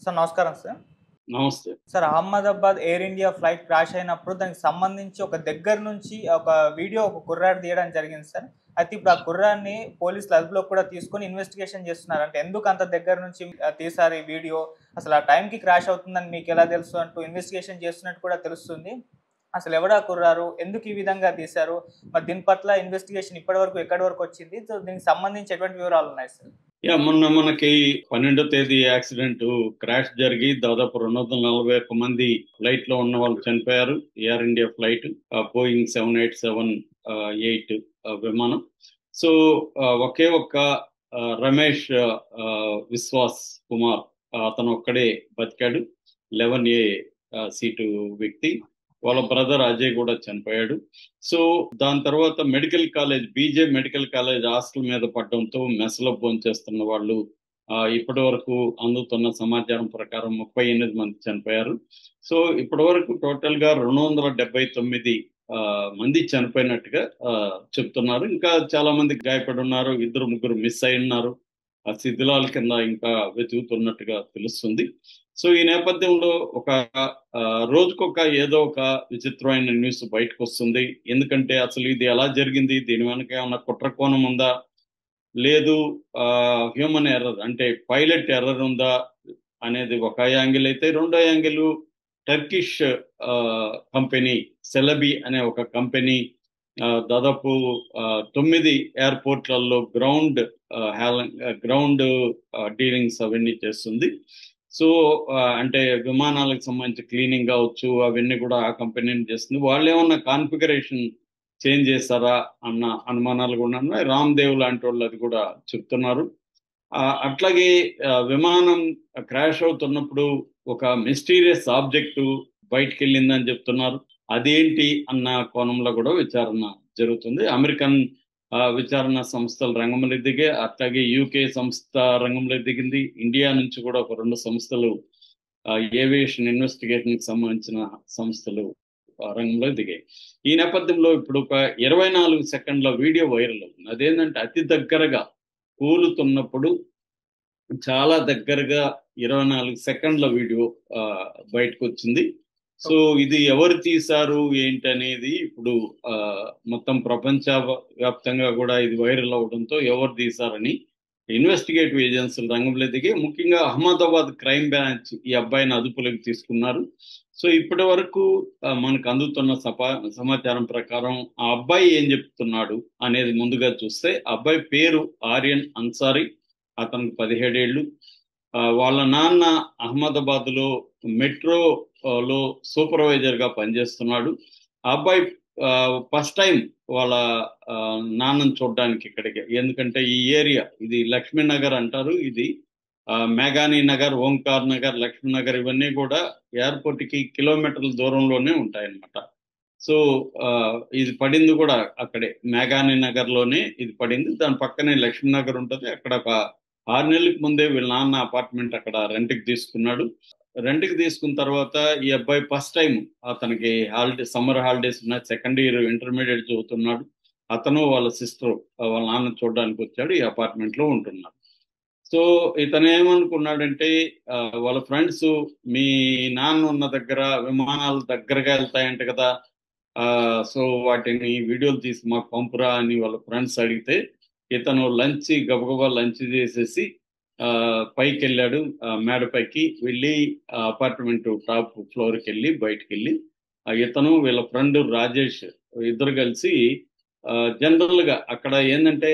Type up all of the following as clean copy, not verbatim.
Sir నమస్కారం sir. నమస్తే. Sir Ahmedabad air India flight crash అయినప్పుడు దానికి సంబంధించి ఒక దగ్గర నుంచి ఒక వీడియో ఒక కుర్రాడు తీయడం జరిగింది సార్. అయితే ఇప్పుడు ఆ కుర్రాడిని పోలీసులు అదుపులోకి కూడా తీసుకొని ఇన్వెస్టిగేషన్ చేస్తున్నారు. అంటే ఎందుకు అంత దగ్గర నుంచి తీశారు ఈ వీడియో? అసలు ఆ టైంకి క్రాష్ అవుతుందని మీకెలా తెలుసు అంటూ ఇన్వెస్టిగేషన్ చేస్తున్నట్టు కూడా తెలుస్తుంది. అసలు ఎవరా కుర్రాడు? ఎందుకు ఈ విధంగా తీశారు? మరి దీని పట్ల ఇన్వెస్టిగేషన్ ఇప్పటి వరకు ఎక్కడి వరకు వచ్చింది? సో దీనికి సంబంధించి ఎటువంటి వివరాలున్నాయి సార్? మొన్న మనకి 12వ తేదీ యాక్సిడెంట్ క్రాష్ జరిగి దాదాపు 241 మంది ఫ్లైట్ లో ఉన్న వాళ్ళు చనిపోయారు. ఎయిర్ ఇండియా ఫ్లైట్ బోయింగ్ 787-8 విమానం. సో ఒకే ఒక్క రమేష్ విశ్వాస్ కుమార్ అతను ఒక్కడే బతికాడు. 11A సీటు వ్యక్తి. వాళ్ళ బ్రదర్ అజయ్ కూడా చనిపోయాడు. సో దాని తర్వాత medical college బీజే medical college hostel మీద పడడంతో మెస్లో భోంచేస్తున్న వాళ్ళు ఇప్పటి వరకు అందుతున్న సమాచారం ప్రకారం 38 మంది చనిపోయారు. సో ఇప్పటి వరకు టోటల్ గా 279 మంది చనిపోయినట్టుగా చెప్తున్నారు. ఇంకా చాలా మంది గాయపడి ఉన్నారు. 2-3 మిస్ అయి ఉన్నారు. ఆ శిథిలాల కింద ఇంకా వెతుకుతున్నట్టుగా తెలుస్తుంది. సో ఈ నేపథ్యంలో ఒక రోజుకొక ఏదో ఒక విచిత్రమైన న్యూస్ బయటకు వస్తుంది. ఎందుకంటే అసలు ఇది ఎలా జరిగింది, దీని వెనక ఏమన్నా కుట్ర కోణం ఉందా, లేదు హ్యూమన్ ఎర్రర్ అంటే పైలట్ ఎర్రర్ ఉందా అనేది ఒక యాంగిల్ అయితే, రెండో యాంగిల్ టర్కిష్ కంపెనీ సెలబీ అనే ఒక కంపెనీ దాదాపు 9 ఎయిర్పోర్ట్లలో గ్రౌండ్ డీలింగ్స్ అవన్నీ చేస్తుంది. సో అంటే విమానాలకు సంబంధించి క్లీనింగ్ కావచ్చు, అవన్నీ కూడా ఆ కంపెనీని చేస్తుంది. వాళ్ళు ఏమన్నా కాన్ఫిగరేషన్ చేంజ్ చేస్తారా అన్న అనుమానాలు కూడా ఉన్నాయి. రామ్దేవ్ లాంటి వాళ్ళు అది కూడా చెప్తున్నారు. అట్లాగే విమానం క్రాష్ అవుతున్నప్పుడు ఒక మిస్టీరియస్ ఆబ్జెక్టు బయటికి వెళ్ళిందని చెప్తున్నారు. అదేంటి అన్న కోణంలో కూడా విచారణ జరుగుతుంది. అమెరికన్ విచారణ సంస్థలు రంగంలో దిగే, అట్లాగే యూకే సంస్థ రంగంలో దిగింది. ఇండియా నుంచి కూడా ఒక 2 సంస్థలు ఏవియేషన్ ఇన్వెస్టిగేషన్ కి సంబంధించిన సంస్థలు రంగంలో దిగాయి. ఈ నేపథ్యంలో ఇప్పుడు ఒక 24 సెకండ్ల వీడియో వైరల్ అవుతుంది. అదేంటంటే అతి దగ్గరగా కూలుతున్నప్పుడు చాలా దగ్గరగా 24 సెకండ్ల వీడియో బయటకు వచ్చింది. సో ఇది ఎవరు తీశారు ఏంటనేది ఇప్పుడు మొత్తం ప్రపంచ వ్యాప్తంగా కూడా ఇది వైరల్ అవడంతో ఎవరు తీశారని ఇన్వెస్టిగేటివ్ ఏజెన్సీలు రంగంలో దిగి, ముఖ్యంగా అహ్మదాబాద్ క్రైమ్ బ్రాంచ్ ఈ అబ్బాయిని అదుపులోకి తీసుకున్నారు. సో ఇప్పటి వరకు మనకు అందుతున్న సమాచారం ప్రకారం ఆ అబ్బాయి ఏం చెప్తున్నాడు అనేది ముందుగా చూస్తే, అబ్బాయి పేరు ఆర్యన్ అన్సారీ. అతనికి 17 ఏళ్ళు. వాళ్ళ నాన్న అహ్మదాబాద్ లో మెట్రోలో సూపర్వైజర్ గా పనిచేస్తున్నాడు. ఆ అబ్బాయి ఫస్ట్ టైం వాళ్ళ నాన్నని చూడడానికి ఇక్కడికి, ఎందుకంటే ఈ ఏరియా ఇది లక్ష్మీనగర్ అంటారు. ఇది మేఘానీ నగర్, ఓంకార్ నగర్, లక్ష్మీనగర్ ఇవన్నీ కూడా ఎయిర్పోర్ట్ కి కిలోమీటర్ల దూరంలోనే ఉంటాయన్నమాట. సో ఇది పడింది కూడా అక్కడే మేఘానీ నగర్ లోనే ఇది పడింది. దాని పక్కనే లక్ష్మీనగర్ ఉంటుంది. అక్కడ ఒక 6 నెలలకు ముందే వీళ్ళ నాన్న అపార్ట్మెంట్ అక్కడ రెంట్కి తీసుకున్నాడు. రెంట్కి తీసుకున్న తర్వాత ఈ అబ్బాయి ఫస్ట్ టైం, అతనికి సమ్మర్ హాలిడేస్ ఉన్నాయి, సెకండ్ ఇయర్ ఇంటర్మీడియట్ చదువుతున్నాడు. అతను వాళ్ళ సిస్టర్ వాళ్ళ నాన్న చూడడానికి వచ్చాడు. ఈ అపార్ట్మెంట్ లో ఉంటున్నాడు. సో ఇతను ఏమనుకున్నాడంటే వాళ్ళ ఫ్రెండ్స్ మీ నాన్న ఉన్న దగ్గర విమానాలు దగ్గరగా వెళ్తాయంట కదా, సో వాటిని వీడియోలు తీసి మాకు పంపురా అని వాళ్ళ ఫ్రెండ్స్ అడిగితే, ఇతను గబగబా లంచ్ చేసేసి పైకి వెళ్ళాడు. మేడ పైకి వెళ్ళి అపార్ట్మెంట్ టాప్ ఫ్లోర్కి వెళ్ళి బయటకు వెళ్ళి ఇతను వీళ్ళ ఫ్రెండ్ రాజేష్ ఇద్దరు కలిసి జనరల్ గా అక్కడ ఏంటంటే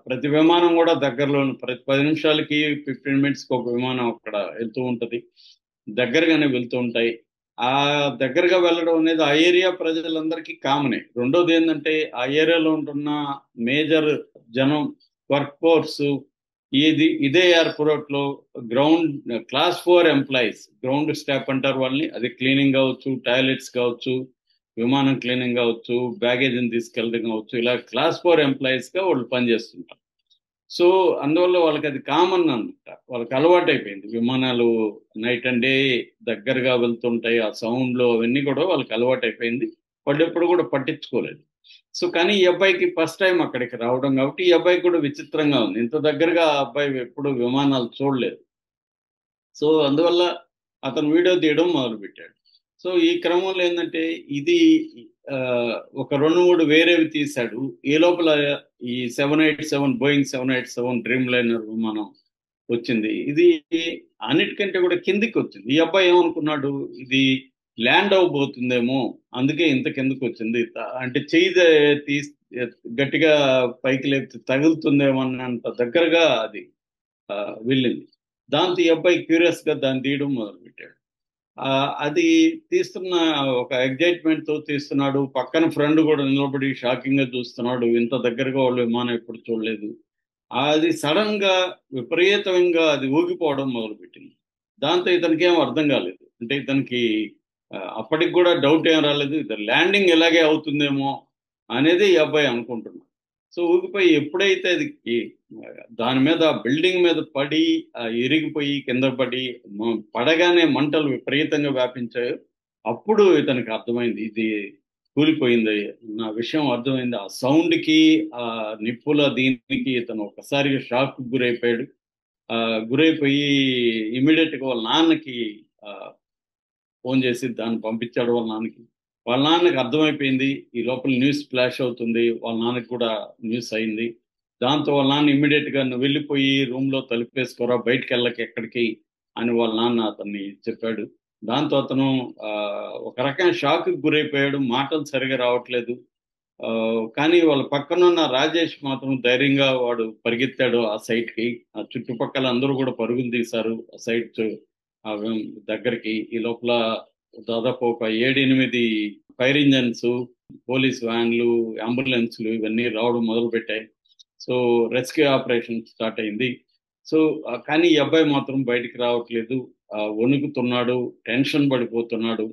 ప్రతి విమానం కూడా దగ్గరలో ప్రతి 10 నిమిషాలకి 15 మినిట్స్కి ఒక విమానం అక్కడ వెళ్తూ ఉంటది. దగ్గరగానే వెళ్తూ ఉంటాయి. ఆ దగ్గరగా వెళ్ళడం అనేది ఆ ఏరియా ప్రజలందరికీ కామనే. రెండోది ఏంటంటే ఆ ఏరియాలో ఉంటున్న మేజర్ జనం వర్క్ ఫోర్స్ ఇదే ఎయిర్పోర్ట్ లో క్లాస్ 4 ఎంప్లాయీస్, గ్రౌండ్ స్టాఫ్ అంటారు వాళ్ళని. అది క్లీనింగ్ కావచ్చు, టాయిలెట్స్ కావచ్చు, విమానం క్లీనింగ్ కావచ్చు, బ్యాగేజ్ని తీసుకెళ్ళడం కావచ్చు, ఇలా క్లాస్ 4 ఎంప్లాయీస్ గా వాళ్ళు పనిచేస్తుంటారు. సో అందువల్ల వాళ్ళకి అది కామన్ అనమాట. వాళ్ళకి అలవాటు అయిపోయింది. విమానాలు నైట్ అండ్ డే దగ్గరగా వెళ్తుంటాయి. ఆ సౌండ్లు అవన్నీ కూడా వాళ్ళకి అలవాటు అయిపోయింది. వాళ్ళు ఎప్పుడు కూడా పట్టించుకోలేదు. సో కానీ ఈ అబ్బాయికి ఫస్ట్ టైం అక్కడికి రావడం కాబట్టి ఈ అబ్బాయికి కూడా విచిత్రంగా ఉంది. ఇంత దగ్గరగా ఆ అబ్బాయి ఎప్పుడు విమానాలు చూడలేదు. సో అందువల్ల అతను వీడియో తీయడం మొదలుపెట్టాడు. సో ఈ క్రమంలో ఏంటంటే ఇది ఆ, ఒక 2-3 వేరేవి తీశాడు. ఈ లోపల ఈ 787 బోయింగ్ 787 డ్రీమ్ లైనర్ విమానం వచ్చింది. ఇది అన్నిటికంటే కూడా కిందికి వచ్చింది. ఈ అబ్బాయి ఏమనుకున్నాడు, ఇది ల్యాండ్ అవ్వబోతుందేమో, అందుకే ఇంత కిందకి వచ్చింది. అంటే చెయ్యి తీసి గట్టిగా పైకి లేపితే తగులుతుందేమో అన్నంత దగ్గరగా అది ఆ, వెళ్ళింది. దాంతో ఈ అబ్బాయి క్యూరియస్ గా దాన్ని తీయడం మొదలుపెట్టాడు. అది తీస్తున్న ఒక ఎగ్జైట్మెంట్ తో తీస్తున్నాడు. పక్కన ఫ్రెండ్ కూడా నిలబడి షాకింగ్ గా చూస్తున్నాడు. ఇంత దగ్గరగా వాళ్ళు విమానం ఎప్పుడు చూడలేదు. అది సడన్ గా విపరీతంగా అది ఊగిపోవడం మొదలుపెట్టింది. దాంతో ఇతనికి ఏం అర్థం కాలేదు. అంటే ఇతనికి అప్పటికి కూడా డౌట్ ఏం రాలేదు. ఇది ల్యాండింగ్ ఇలాగే అవుతుందేమో అనేది ఈ అబ్బాయి అనుకుంటున్నాడు. సో ఊగిపోయి ఎప్పుడైతే అది దాని మీద బిల్డింగ్ మీద పడి ఇరిగిపోయి కింద పడి పడగానే మంటలు విపరీతంగా వ్యాపించాయో అప్పుడు ఇతనికి అర్థమైంది ఇది కూలిపోయింది. నా విషయం అర్థమైంది. ఆ సౌండ్ కి ఆ నిప్పుల దీనికి ఇతను ఒకసారిగా షాక్ గురైపోయాడు. గురైపోయి ఇమీడియట్ గా వాళ్ళ నాన్నకి ఫోన్ చేసి దాన్ని పంపించాడు వాళ్ళ నాన్నకి. వాళ్ళ నాన్నకి అర్థమైపోయింది ఈ లోపల న్యూస్ ఫ్లాష్ అవుతుంది. వాళ్ళ నాన్నకి కూడా న్యూస్ అయింది. దాంతో వాళ్ళ నాన్న ఇమ్మీడియట్ గా నువ్వు వెళ్ళిపోయి రూమ్ లో తలుపేసుకోరా, బయటకు వెళ్ళక ఎక్కడికి అని వాళ్ళ నాన్న అతన్ని చెప్పాడు. దాంతో అతను ఒక రకమైన షాక్ గురైపోయాడు. మాటలు సరిగా రావట్లేదు. కానీ వాళ్ళ పక్కనున్న రాజేష్ మాత్రం ధైర్యంగా వాడు పరిగెత్తాడు ఆ సైట్ కి. ఆ చుట్టుపక్కల అందరూ కూడా పరుగులు తీశారు ఆ సైట్ దగ్గరికి. ఈ లోపల దాదాపు ఒక 7-8 ఫైర్ ఇంజన్స్, పోలీస్ వ్యాన్లు, అంబులెన్స్లు ఇవన్నీ రావడం మొదలు పెట్టాయి. సో రెస్క్యూ ఆపరేషన్ స్టార్ట్ అయింది. సో కానీ ఈ అబ్బాయి మాత్రం బయటికి రావట్లేదు. వణుకుతున్నాడు, టెన్షన్ పడిపోతున్నాడు.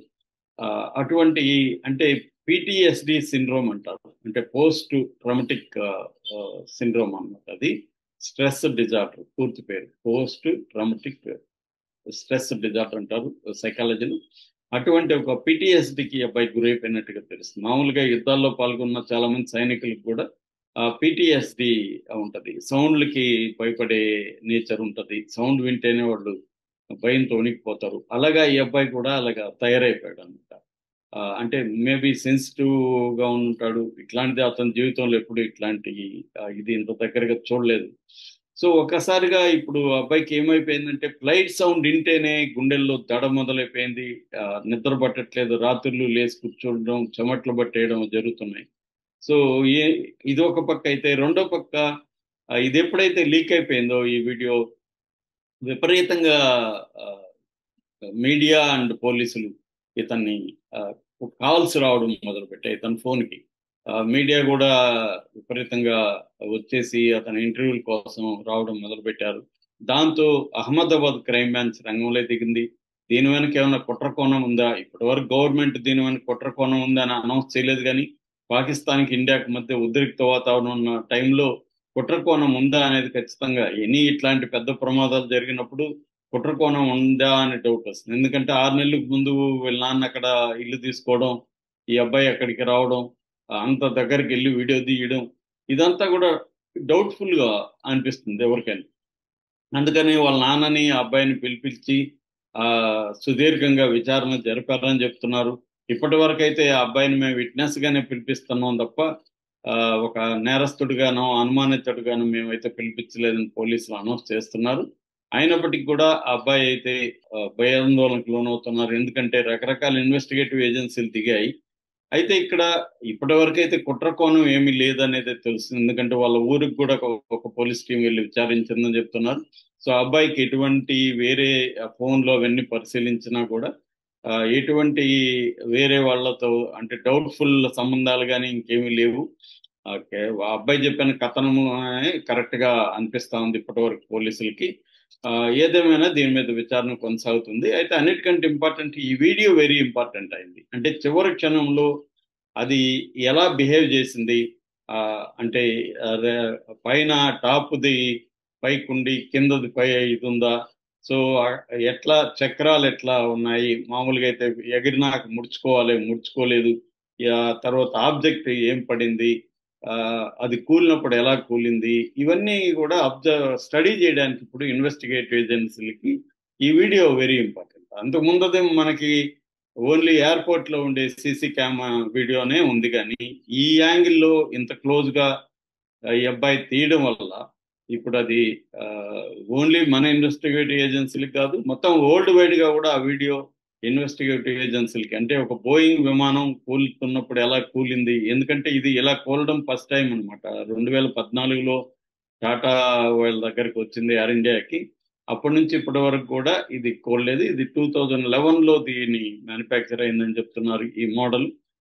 అటువంటి అంటే పిటిఎస్డి సిండ్రోమ్ అంటారు. అంటే పోస్ట్ ట్రామటిక్ సిండ్రోమ్ అన్నమాట. అది స్ట్రెస్ డిజార్డర్ పూర్తి పేరు. పోస్ట్ ట్రామటిక్ స్ట్రెస్ డిజార్డర్ అంటారు సైకాలజీలో. అటువంటి ఒక పిటిఎస్డికి అబ్బాయి గురైపోయినట్టుగా తెలుస్తుంది. మామూలుగా యుద్ధాల్లో పాల్గొన్న చాలా మంది సైనికులకు కూడా పిటిఎస్డి ఉంటది. సౌండ్లకి భయపడే నేచర్ ఉంటది. సౌండ్ వింటేనే వాళ్ళు భయంతో వణికిపోతారు. అలాగా ఈ అబ్బాయి కూడా అలాగా తయారైపోయాడు అనమాట. అంటే మేబీ సెన్సిటివ్ గా ఉంటాడు. ఇట్లాంటిది అతని జీవితంలో ఎప్పుడు ఇట్లాంటి ఇది ఇంత దగ్గరగా చూడలేదు. సో ఒక్కసారిగా ఇప్పుడు అబ్బాయికి ఏమైపోయిందంటే ఫ్లైట్ సౌండ్ వింటేనే గుండెల్లో దడ మొదలైపోయింది. నిద్ర పట్టట్లేదు. రాత్రులు లేచి కూర్చోవడం, చెమట్లు పట్టేయడం జరుగుతున్నాయి. సో ఇది ఒక పక్క అయితే, రెండో పక్క ఇది ఎప్పుడైతే లీక్ అయిపోయిందో ఈ వీడియో, విపరీతంగా మీడియా అండ్ పోలీసులు ఇతన్ని కాల్స్ రావడం మొదలుపెట్టాయి ఇతని ఫోన్కి. మీడియా కూడా విపరీతంగా వచ్చేసి అతని ఇంటర్వ్యూల కోసం రావడం మొదలుపెట్టారు. దాంతో అహ్మదాబాద్ క్రైమ్ బ్రాంచ్ రంగంలో దిగింది. దీని వెనక ఏమైనా కుట్ర కోణం ఉందా? ఇప్పటి వరకు గవర్నమెంట్ దీని వెనక కుట్ర కోణం ఉందా అని అనౌన్స్ చేయలేదు. కానీ పాకిస్తాన్కి ఇండియాకి మధ్య ఉద్రిక్త వాతావరణం ఉన్న టైంలో కుట్ర కోణం ఉందా అనేది ఖచ్చితంగా ఇట్లాంటి పెద్ద ప్రమాదాలు జరిగినప్పుడు కుట్ర కోణం ఉందా అని డౌట్ వస్తుంది. ఎందుకంటే 6 నెలలకు ముందు వీళ్ళ నాన్న అక్కడ ఇల్లు తీసుకోవడం, ఈ అబ్బాయి అక్కడికి రావడం, అంత దగ్గరికి వెళ్ళి వీడియో తీయడం, ఇదంతా కూడా డౌట్ఫుల్ గా అనిపిస్తుంది ఎవరికైనా. అందుకని వాళ్ళ నాన్నని అబ్బాయిని పిలిపించి సుదీర్ఘంగా విచారణ జరిపారని చెప్తున్నారు. ఇప్పటి వరకు అయితే ఆ అబ్బాయిని మేము విట్నెస్ గానే పిలిపిస్తున్నాం తప్ప ఒక నేరస్తుడిగానో అనుమానితుడిగానో మేమైతే పిలిపించలేదని పోలీసులు అనౌన్స్ చేస్తున్నారు. అయినప్పటికీ కూడా ఆ అబ్బాయి అయితే భయాందోళనకు లోనవుతున్నారు. ఎందుకంటే రకరకాల ఇన్వెస్టిగేటివ్ ఏజెన్సీలు దిగాయి. అయితే ఇక్కడ ఇప్పటి వరకు అయితే కుట్ర కోణం ఏమీ లేదనేది తెలుస్తుంది. ఎందుకంటే వాళ్ళ ఊరికి కూడా ఒక పోలీస్ టీం వెళ్ళి విచారించిందని చెప్తున్నారు. సో అబ్బాయికి ఎటువంటి వేరే ఫోన్లో అవన్నీ పరిశీలించినా కూడా ఎటువంటి వేరే వాళ్ళతో అంటే డౌట్ఫుల్ సంబంధాలు కానీ ఇంకేమీ లేవు. ఓకే, అబ్బాయి చెప్పిన కథనము కరెక్ట్ గా అనిపిస్తా ఉంది ఇప్పటి వరకు పోలీసులకి. ఏదేమైనా దీని మీద విచారణ కొనసాగుతుంది. అయితే అన్నిటికంటే ఇంపార్టెంట్ ఈ వీడియో వెరీ ఇంపార్టెంట్ అయింది. అంటే చివరి క్షణంలో అది ఎలా బిహేవ్ చేసింది, అంటే పైన టాప్ది పైకుండి కిందది పై ఇది ఉందా, సో ఎట్లా చక్రాలు ఎట్లా ఉన్నాయి, మామూలుగా అయితే ఎగిరినాక ముడుచుకోలేదు, తర్వాత ఆబ్జెక్ట్ ఏం పడింది, అది కూలినప్పుడు ఎలా కూలింది, ఇవన్నీ కూడా స్టడీ చేయడానికి ఇప్పుడు ఇన్వెస్టిగేటివ్ ఏజెన్సీలకి ఈ వీడియో వెరీ ఇంపార్టెంట్. అంతకు ముందదే మనకి ఓన్లీ ఎయిర్పోర్ట్ లో ఉండే సీసీ క్యామ్ వీడియోనే ఉంది, కానీ ఈ యాంగిల్లో ఇంత క్లోజ్ గా ఈ అబ్బాయి తీయడం వల్ల ఇప్పుడు అది ఓన్లీ మన ఇన్వెస్టిగేటివ్ ఏజెన్సీలకు కాదు, మొత్తం వరల్డ్ వైడ్ గా కూడా ఆ వీడియో ఇన్వెస్టిగేటివ్ ఏజెన్సీలకి, అంటే ఒక బోయింగ్ విమానం కూలుతున్నప్పుడు ఎలా కూలింది, ఎందుకంటే ఇది ఇలా కూలడం ఫస్ట్ టైం అనమాట. 2014లో టాటా వాళ్ళ దగ్గరికి వచ్చింది ఎయిర్ ఇండియాకి. అప్పటి నుంచి ఇప్పటి వరకు కూడా ఇది కూలలేదు. ఇది 2011లో దీని మ్యానుఫ్యాక్చర్ అయిందని చెప్తున్నారు ఈ మోడల్.